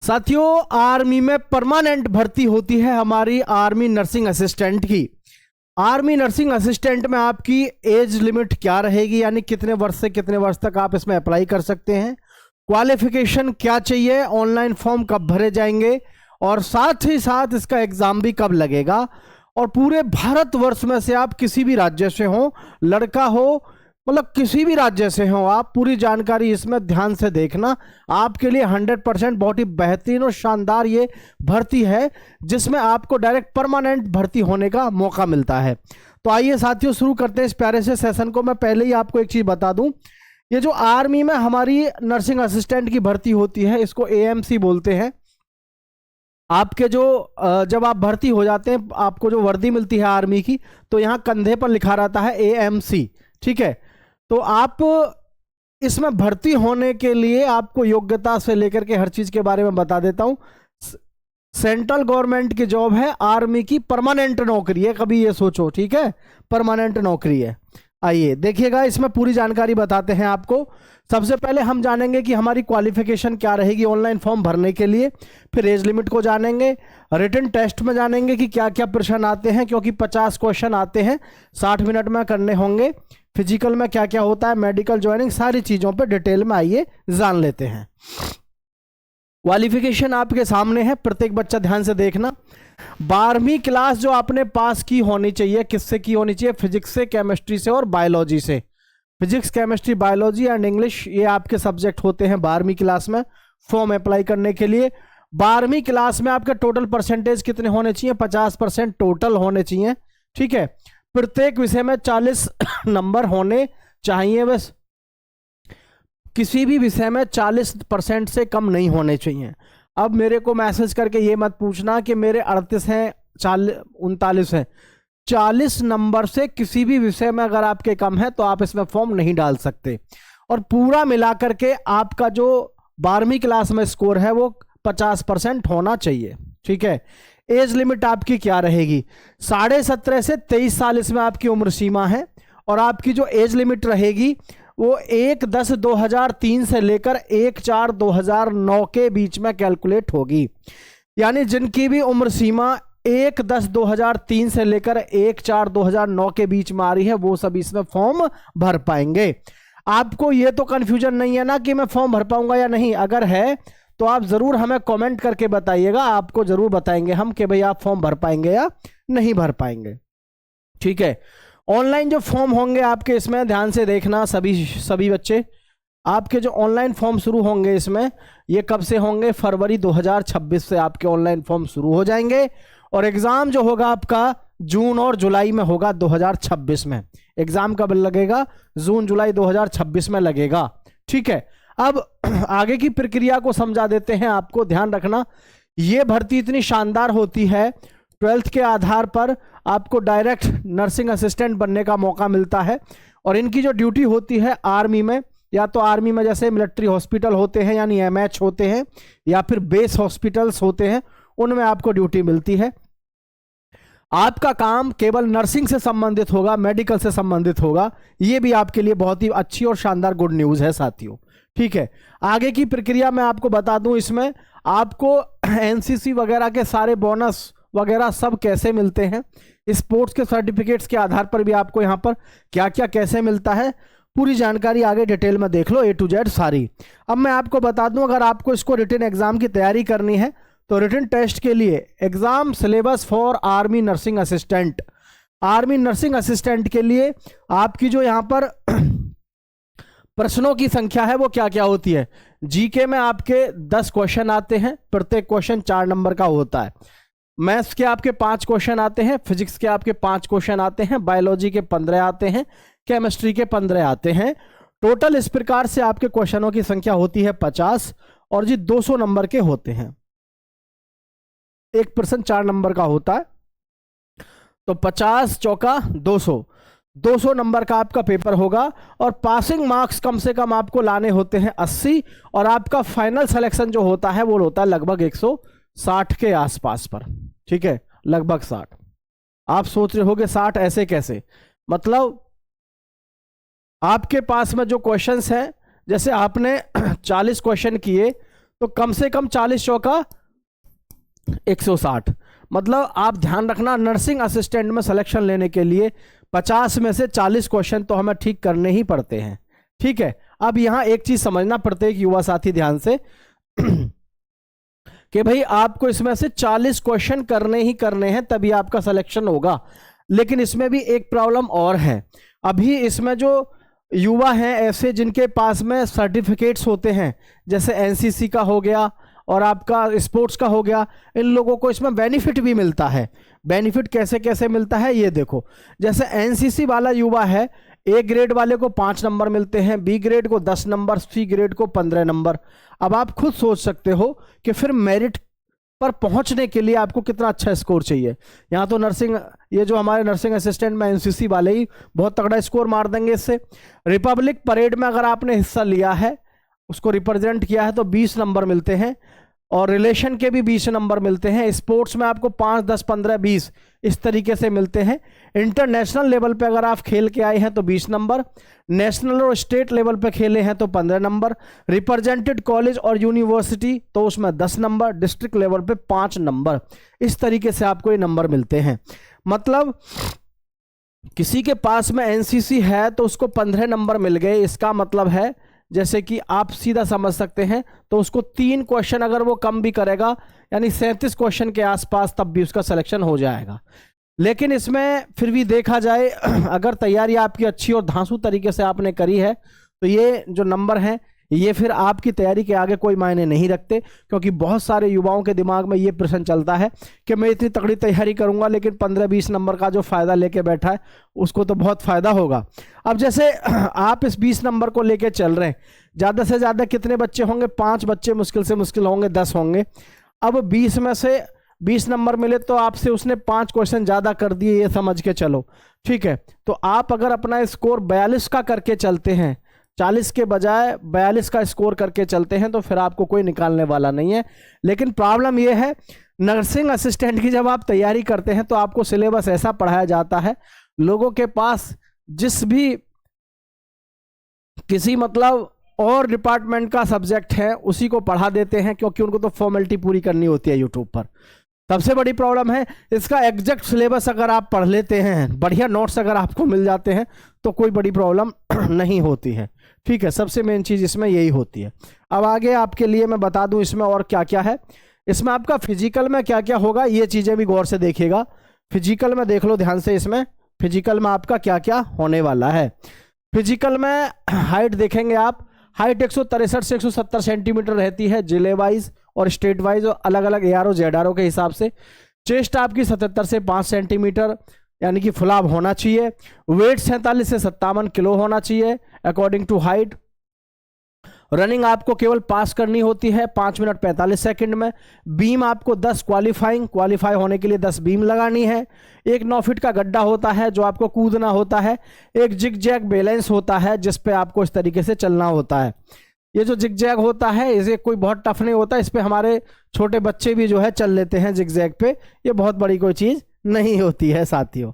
साथियों, आर्मी में परमानेंट भर्ती होती है हमारी आर्मी नर्सिंग असिस्टेंट की। आर्मी नर्सिंग असिस्टेंट में आपकी एज लिमिट क्या रहेगी, यानी कितने वर्ष से कितने वर्ष तक आप इसमें अप्लाई कर सकते हैं, क्वालिफिकेशन क्या चाहिए, ऑनलाइन फॉर्म कब भरे जाएंगे और साथ ही साथ इसका एग्जाम भी कब लगेगा, और पूरे भारतवर्ष में से आप किसी भी राज्य से हो, लड़का हो, मतलब किसी भी राज्य से हो आप, पूरी जानकारी इसमें ध्यान से देखना। आपके लिए 100% बहुत ही बेहतरीन और शानदार ये भर्ती है जिसमें आपको डायरेक्ट परमानेंट भर्ती होने का मौका मिलता है। तो आइए साथियों शुरू करते हैं इस प्यारे से सेशन को। मैं पहले ही आपको एक चीज़ बता दूं, ये जो आर्मी में हमारी नर्सिंग असिस्टेंट की भर्ती होती है इसको एएमसी बोलते हैं। आपके जो जब आप भर्ती हो जाते हैं, आपको जो वर्दी मिलती है आर्मी की, तो यहाँ कंधे पर लिखा रहता है एएमसी, ठीक है। तो आप इसमें भर्ती होने के लिए आपको योग्यता से लेकर के हर चीज़ के बारे में बता देता हूँ। सेंट्रल गवर्नमेंट की जॉब है, आर्मी की परमानेंट नौकरी है, कभी ये सोचो, ठीक है, परमानेंट नौकरी है। आइए देखिएगा, इसमें पूरी जानकारी बताते हैं आपको। सबसे पहले हम जानेंगे कि हमारी क्वालिफिकेशन क्या रहेगी ऑनलाइन फॉर्म भरने के लिए, फिर एज लिमिट को जानेंगे, रिटन टेस्ट में जानेंगे कि क्या क्या प्रश्न आते हैं, क्योंकि 50 क्वेश्चन आते हैं, 60 मिनट में करने होंगे, फिजिकल में क्या क्या होता है, मेडिकल ज्वाइनिंग, सारी चीज़ों पर डिटेल में आइए जान लेते हैं। क्वालिफिकेशन आपके सामने है, प्रत्येक बच्चा ध्यान से देखना। 12वीं क्लास जो आपने पास की होनी चाहिए, किससे की होनी चाहिए, फिजिक्स से, केमिस्ट्री से और बायोलॉजी से। Physics, chemistry, biology and English, ये आपके सब्जेक्ट होते हैं 12वीं क्लास में फॉर्म अप्लाई करने के लिए। 12वीं क्लास में आपके टोटल परसेंटेज कितने होने चाहिए, 50% टोटल होने चाहिए, ठीक है। प्रत्येक विषय में 40 नंबर होने चाहिए, बस किसी भी विषय में 40% से कम नहीं होने चाहिए। अब मेरे को मैसेज करके ये मत पूछना कि मेरे 38 हैं, 39 हैं। 40 नंबर से किसी भी विषय में अगर आपके कम है तो आप इसमें फॉर्म नहीं डाल सकते, और पूरा मिलाकर के आपका जो 12वीं क्लास में स्कोर है वो 50% होना चाहिए, ठीक है। एज लिमिट आपकी क्या रहेगी, 17.5 से 23 साल इसमें आपकी उम्र सीमा है, और आपकी जो एज लिमिट रहेगी वो 1/10/2003 से लेकर 1/4/2009 के बीच में कैलकुलेट होगी। यानी जिनकी भी उम्र सीमा 1/10/2003 से लेकर 1/4/2009 के बीच में आ रही है वो सभी इसमें फॉर्म भर पाएंगे। आपको ये तो कंफ्यूजन नहीं है ना कि मैं फॉर्म भर पाऊंगा या नहीं, अगर है तो आप जरूर हमें कमेंट करके बताइएगा, आपको जरूर बताएंगे हम कि भाई आप फॉर्म भर पाएंगे या नहीं भर पाएंगे, ठीक है। ऑनलाइन जो फॉर्म होंगे आपके, इसमें ध्यान से देखना सभी बच्चे, आपके जो ऑनलाइन फॉर्म शुरू होंगे इसमें, ये कब से होंगे, फरवरी 2026 से आपके ऑनलाइन फॉर्म शुरू हो जाएंगे, और एग्जाम जो होगा आपका जून और जुलाई में होगा 2026 में। एग्जाम कब लगेगा, जून जुलाई 2026 में लगेगा, ठीक है। अब आगे की प्रक्रिया को समझा देते हैं आपको, ध्यान रखना। ये भर्ती इतनी शानदार होती है, 12th के आधार पर आपको डायरेक्ट नर्सिंग असिस्टेंट बनने का मौका मिलता है, और इनकी जो ड्यूटी होती है आर्मी में, या तो आर्मी में जैसे मिलिट्री हॉस्पिटल होते हैं यानी एमएच होते हैं, या फिर बेस हॉस्पिटल्स होते हैं, उनमें आपको ड्यूटी मिलती है। आपका काम केवल नर्सिंग से संबंधित होगा, मेडिकल से संबंधित होगा। ये भी आपके लिए बहुत ही अच्छी और शानदार गुड न्यूज़ है साथियों, ठीक है। आगे की प्रक्रिया मैं आपको बता दूं, इसमें आपको एनसीसी वगैरह के सारे बोनस वगैरह सब कैसे मिलते हैं, स्पोर्ट्स के सर्टिफिकेट्स के आधार पर भी आपको यहाँ पर क्या क्या कैसे मिलता है, पूरी जानकारी आगे डिटेल में देख लो, A to Z सारी। अब मैं आपको बता दूं, अगर आपको इसको रिटन एग्जाम की तैयारी करनी है तो रिटन टेस्ट के लिए exam syllabus for army nursing assistant, army nursing assistant के लिए आपकी जो यहाँ पर प्रश्नों की संख्या है वो क्या क्या होती है। जीके में आपके 10 क्वेश्चन आते हैं, प्रत्येक क्वेश्चन 4 नंबर का होता है। मैथ्स के आपके 5 क्वेश्चन आते हैं, फिजिक्स के आपके 5 क्वेश्चन आते हैं, बायोलॉजी के 15 आते हैं, केमिस्ट्री के 15 आते हैं। टोटल इस प्रकार से आपके क्वेश्चनों की संख्या होती है 50, और जी 200 नंबर के होते हैं। एक प्रश्न 4 नंबर का होता है, तो 50 चौका 200 नंबर का आपका पेपर होगा, और पासिंग मार्क्स कम से कम आपको लाने होते हैं 80, और आपका फाइनल सिलेक्शन जो होता है वो होता है लगभग 160 के आसपास पर, ठीक है, लगभग 60। आप सोच रहे होगे 60 ऐसे कैसे, मतलब आपके पास में जो क्वेश्चंस हैं, जैसे आपने 40 क्वेश्चन किए तो कम से कम 40 चौका 160। मतलब आप ध्यान रखना, नर्सिंग असिस्टेंट में सिलेक्शन लेने के लिए 50 में से 40 क्वेश्चन तो हमें ठीक करने ही पड़ते हैं। ठीक है, अब यहां एक चीज समझना प्रत्येक युवा साथी ध्यान से कि भाई आपको इसमें से 40 क्वेश्चन करने ही करने हैं, तभी आपका सिलेक्शन होगा। लेकिन इसमें भी एक प्रॉब्लम और है। अभी इसमें जो युवा हैं ऐसे जिनके पास में सर्टिफिकेट्स होते हैं, जैसे एनसीसी का हो गया और आपका स्पोर्ट्स का हो गया, इन लोगों को इसमें बेनिफिट भी मिलता है। बेनिफिट कैसे कैसे मिलता है ये देखो। जैसे एनसीसी वाला युवा है, ए ग्रेड वाले को 5 नंबर मिलते हैं, बी ग्रेड को 10 नंबर, सी ग्रेड को 15 नंबर। अब आप खुद सोच सकते हो कि फिर मेरिट पर पहुंचने के लिए आपको कितना अच्छा स्कोर चाहिए। यहाँ तो नर्सिंग, ये जो हमारे नर्सिंग असिस्टेंट में एनसीसी वाले ही बहुत तगड़ा स्कोर मार देंगे इससे। रिपब्लिक परेड में अगर आपने हिस्सा लिया है, उसको रिप्रेजेंट किया है, तो 20 नंबर मिलते हैं, और रिलेशन के भी 20 नंबर मिलते हैं। स्पोर्ट्स में आपको 5, 10, 15, 20 इस तरीके से मिलते हैं। इंटरनेशनल लेवल पे अगर आप खेल के आए हैं तो 20 नंबर, नेशनल और स्टेट लेवल पे खेले हैं तो 15 नंबर, रिप्रेजेंटेड कॉलेज और यूनिवर्सिटी तो उसमें 10 नंबर, डिस्ट्रिक्ट लेवल पे 5 नंबर। इस तरीके से आपको ये नंबर मिलते हैं। मतलब किसी के पास में एनसीसी है तो उसको 15 नंबर मिल गए। इसका मतलब है, जैसे कि आप सीधा समझ सकते हैं, तो उसको 3 क्वेश्चन अगर वो कम भी करेगा, यानी 37 क्वेश्चन के आसपास, तब भी उसका सिलेक्शन हो जाएगा। लेकिन इसमें फिर भी देखा जाए, अगर तैयारी आपकी अच्छी और धांसू तरीके से आपने करी है, तो ये जो नंबर हैं ये फिर आपकी तैयारी के आगे कोई मायने नहीं रखते। क्योंकि बहुत सारे युवाओं के दिमाग में ये प्रश्न चलता है कि मैं इतनी तगड़ी तैयारी करूंगा, लेकिन 15-20 नंबर का जो फायदा लेके बैठा है उसको तो बहुत फायदा होगा। अब जैसे आप इस 20 नंबर को लेके चल रहे हैं, ज़्यादा से ज़्यादा कितने बच्चे होंगे? 5 बच्चे मुश्किल से मुश्किल होंगे, 10 होंगे। अब 20 में से 20 नंबर मिले तो आपसे उसने 5 क्वेश्चन ज़्यादा कर दिए, ये समझ के चलो। ठीक है, तो आप अगर अपना स्कोर 42 का करके चलते हैं, 40 के बजाय 42 का स्कोर करके चलते हैं, तो फिर आपको कोई निकालने वाला नहीं है। लेकिन प्रॉब्लम यह है, नर्सिंग असिस्टेंट की जब आप तैयारी करते हैं तो आपको सिलेबस ऐसा पढ़ाया जाता है, लोगों के पास जिस भी किसी मतलब और डिपार्टमेंट का सब्जेक्ट है उसी को पढ़ा देते हैं, क्योंकि उनको तो फॉर्मेलिटी पूरी करनी होती है यूट्यूब पर। सबसे बड़ी प्रॉब्लम है इसका एग्जैक्ट सिलेबस अगर आप पढ़ लेते हैं, बढ़िया नोट्स अगर आपको मिल जाते हैं, तो कोई बड़ी प्रॉब्लम नहीं होती है। ठीक है, सबसे मेन चीज़ इसमें यही होती है। अब आगे आपके लिए मैं बता दूं इसमें और क्या क्या है। इसमें आपका फिजिकल में क्या क्या होगा, ये चीज़ें भी गौर से देखिएगा। फिजिकल में देख लो ध्यान से, इसमें फिजिकल में आपका क्या क्या होने वाला है। फिजिकल में हाइट देखेंगे आप, हाइट 163 से 170 सेंटीमीटर रहती है जिले वाइज और स्टेट वाइज, और अलग अलग ARO ZRO के हिसाब से। चेस्ट आपकी 77 से 5 सेंटीमीटर यानी कि फुलाव होना चाहिए। वेट 47 से 57 किलो होना चाहिए अकॉर्डिंग टू हाइट। रनिंग आपको केवल पास करनी होती है 5 मिनट 45 सेकंड में। बीम आपको 10 क्वालीफाई होने के लिए 10 बीम लगानी है। एक 9 फीट का गड्ढा होता है जो आपको कूदना होता है। एक जिग जैग बैलेंस होता है जिस पे आपको इस तरीके से चलना होता है। ये जो जिग जैग होता है इसे कोई बहुत टफ नहीं होता, इस पे हमारे छोटे बच्चे भी जो है चल लेते हैं जिग जैग पे, ये बहुत बड़ी कोई चीज़ नहीं होती है साथियों।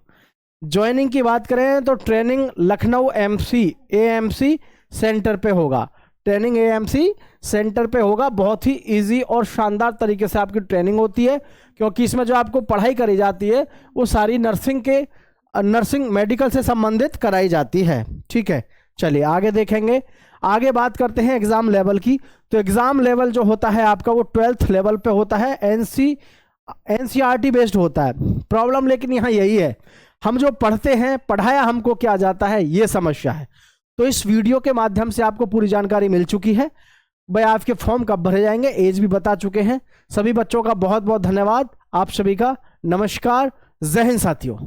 ज्वाइनिंग की बात करें तो ट्रेनिंग लखनऊ AMC सेंटर पे होगा। ट्रेनिंग AMC सेंटर पे होगा। बहुत ही इजी और शानदार तरीके से आपकी ट्रेनिंग होती है, क्योंकि इसमें जो आपको पढ़ाई करी जाती है वो सारी नर्सिंग मेडिकल से संबंधित कराई जाती है। ठीक है, चलिए आगे देखेंगे। आगे बात करते हैं एग्जाम लेवल की। तो एग्जाम लेवल जो होता है आपका वो 12th लेवल पे होता है, NCERT बेस्ड होता है। प्रॉब्लम लेकिन यहाँ यही है, हम जो पढ़ते हैं पढ़ाया हमको क्या जाता है, ये समस्या है। तो इस वीडियो के माध्यम से आपको पूरी जानकारी मिल चुकी है। भाई आपके फॉर्म कब भरे जाएंगे, एज भी बता चुके हैं। सभी बच्चों का बहुत बहुत धन्यवाद। आप सभी का नमस्कार। जय हिंद साथियों।